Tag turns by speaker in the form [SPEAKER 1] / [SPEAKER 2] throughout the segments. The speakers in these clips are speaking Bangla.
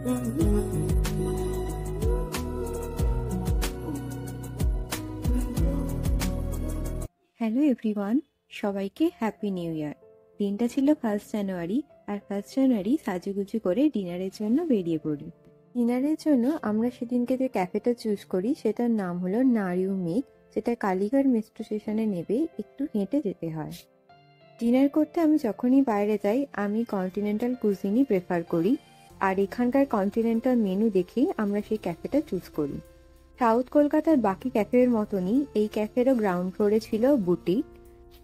[SPEAKER 1] হ্যালো এভরিওয়ান, সবাইকে হ্যাপি নিউ ইয়ার। দিনটা ছিল 1 জানুয়ারি, আর 1 জানুয়ারি সাজুগুজু করে ডিনারের জন্য বেরিয়ে পড়ি। ডিনারের জন্য আমরা সেদিনকে যে ক্যাফেটা চুজ করি সেটার নাম হলো নারিউ মেক, যেটা কালীঘাট মেট্রো স্টেশনে নেবে একটু হেঁটে যেতে হয়। ডিনার করতে আমি যখনই বাইরে যাই আমি কন্টিনেন্টাল কুজিনই প্রেফার করি, আর এখানকার কন্টিনেন্টাল মেনু দেখেই আমরা সেই ক্যাফেটা চুজ করি। সাউথ কলকাতার বাকি ক্যাফের মতনই এই ক্যাফেরও গ্রাউন্ড ফ্লোরে ছিল বুটিক,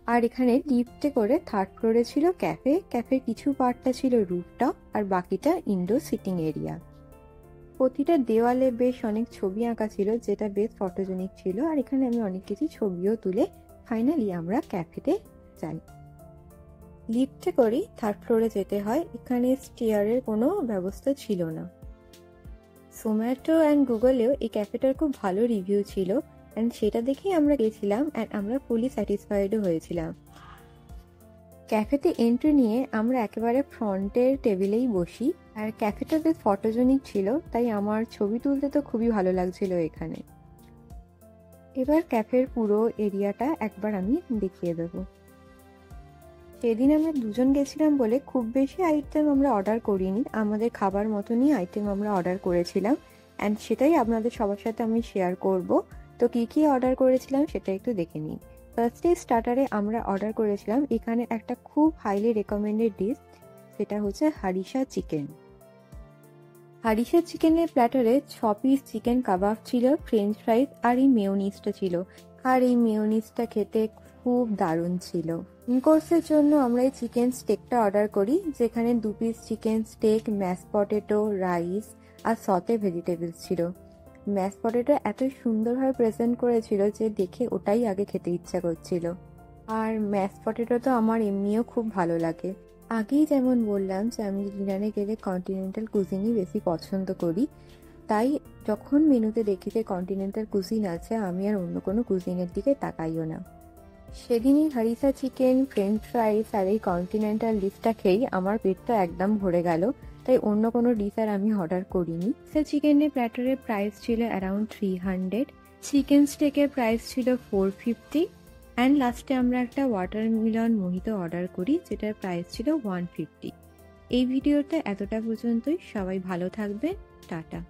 [SPEAKER 1] আর এখানে লিফটে করে 3rd ফ্লোরে ছিল ক্যাফে। ক্যাফের কিছু পার্টটা ছিল রুফটপ আর বাকিটা ইনডোর সিটিং এরিয়া। প্রতিটা দেওয়ালে বেশ অনেক ছবি আঁকা ছিল, যেটা বেশ ফটোজেনিক ছিল, আর এখানে আমি অনেক কিছু ছবিও তুলে ফাইনালি আমরা ক্যাফেতে যাই। লিফটে করেই 3rd ফ্লোরে যেতে হয়, এখানে স্টেয়ারের কোনো ব্যবস্থা ছিল না। জোম্যাটো অ্যান্ড গুগলেও এই ক্যাফেটার খুব ভালো রিভিউ ছিল, অ্যান্ড সেটা দেখেই আমরা গেছিলাম, অ্যান্ড আমরা ফুলি স্যাটিসফাইডও হয়েছিলাম। ক্যাফেতে এন্ট্রি নিয়ে আমরা একেবারে ফ্রন্টের টেবিলেই বসি, আর ক্যাফেটা বেশ ফটোজেনিক ছিল, তাই আমার ছবি তুলতে তো খুবই ভালো লাগছিল এখানে। এবার ক্যাফের পুরো এরিয়াটা একবার আমি দেখিয়ে দেবো। সেদিন আমরা দুজন গেছিলাম বলে খুব বেশি আইটেম আমরা অর্ডার করিনি, আমাদের খাবার মতনই আইটেম আমরা অর্ডার করেছিলাম, অ্যান্ড সেটাই আপনাদের সবার সাথে আমি শেয়ার করব। তো কী কী অর্ডার করেছিলাম সেটা একটু দেখে নিই। ফার্স্টে স্টার্টারে আমরা অর্ডার করেছিলাম এখানে একটা খুব হাইলি রেকমেন্ডেড ডিশ, সেটা হচ্ছে হারিসা চিকেন। হারিসা চিকেনের প্ল্যাটারে 6 পিস চিকেন কাবাব ছিল, ফ্রেঞ্চ ফ্রাইজ আর এই মেয়োনিজটা ছিল, আর এই মেয়োনিজটা খেতে খুব দারুণ ছিল। কোর্সের জন্য আমরা এই চিকেন স্টেকটা অর্ডার করি, যেখানে 2 piece chicken steak, mash potato, rice আর সতে ভেজিটেবলস ছিল। ম্যাশ পটেটো এত সুন্দরভাবে প্রেজেন্ট করেছিল যে দেখে ওটাই আগে খেতে ইচ্ছা করছিল। আর ম্যাশ পটেটো তো আমার এমনিও খুব ভালো লাগে। আগেই যেমন বললাম যে আমি ডিনারে গেলে কন্টিনেন্টাল কুজিনই বেশি পছন্দ করি, তাই যখন মেনুতে দেখি যে কন্টিনেন্টাল কুজিন আছে আমি আর অন্য কোনো কুজিনের দিকে তাকাইও না। সেদিনই হারিসা চিকেন, ফ্রেঞ্চ ফ্রাইস আর এই কন্টিনেন্টাল ডিশটা খেয়েই আমার পেটটা একদম ভরে গেল, তাই অন্য কোনো ডিশ আর আমি অর্ডার করিনি। সে চিকেনের প্ল্যাটারের প্রাইস ছিল অ্যারাউন্ড 300, চিকেন স্টেকের প্রাইস ছিল 450, অ্যান্ড লাস্টে আমরা একটা ওয়াটারমেলন মোহিতো অর্ডার করি, যেটার প্রাইস ছিল 150। এই ভিডিওটা এতটা পর্যন্তই, সবাই ভালো থাকবেন, টাটা।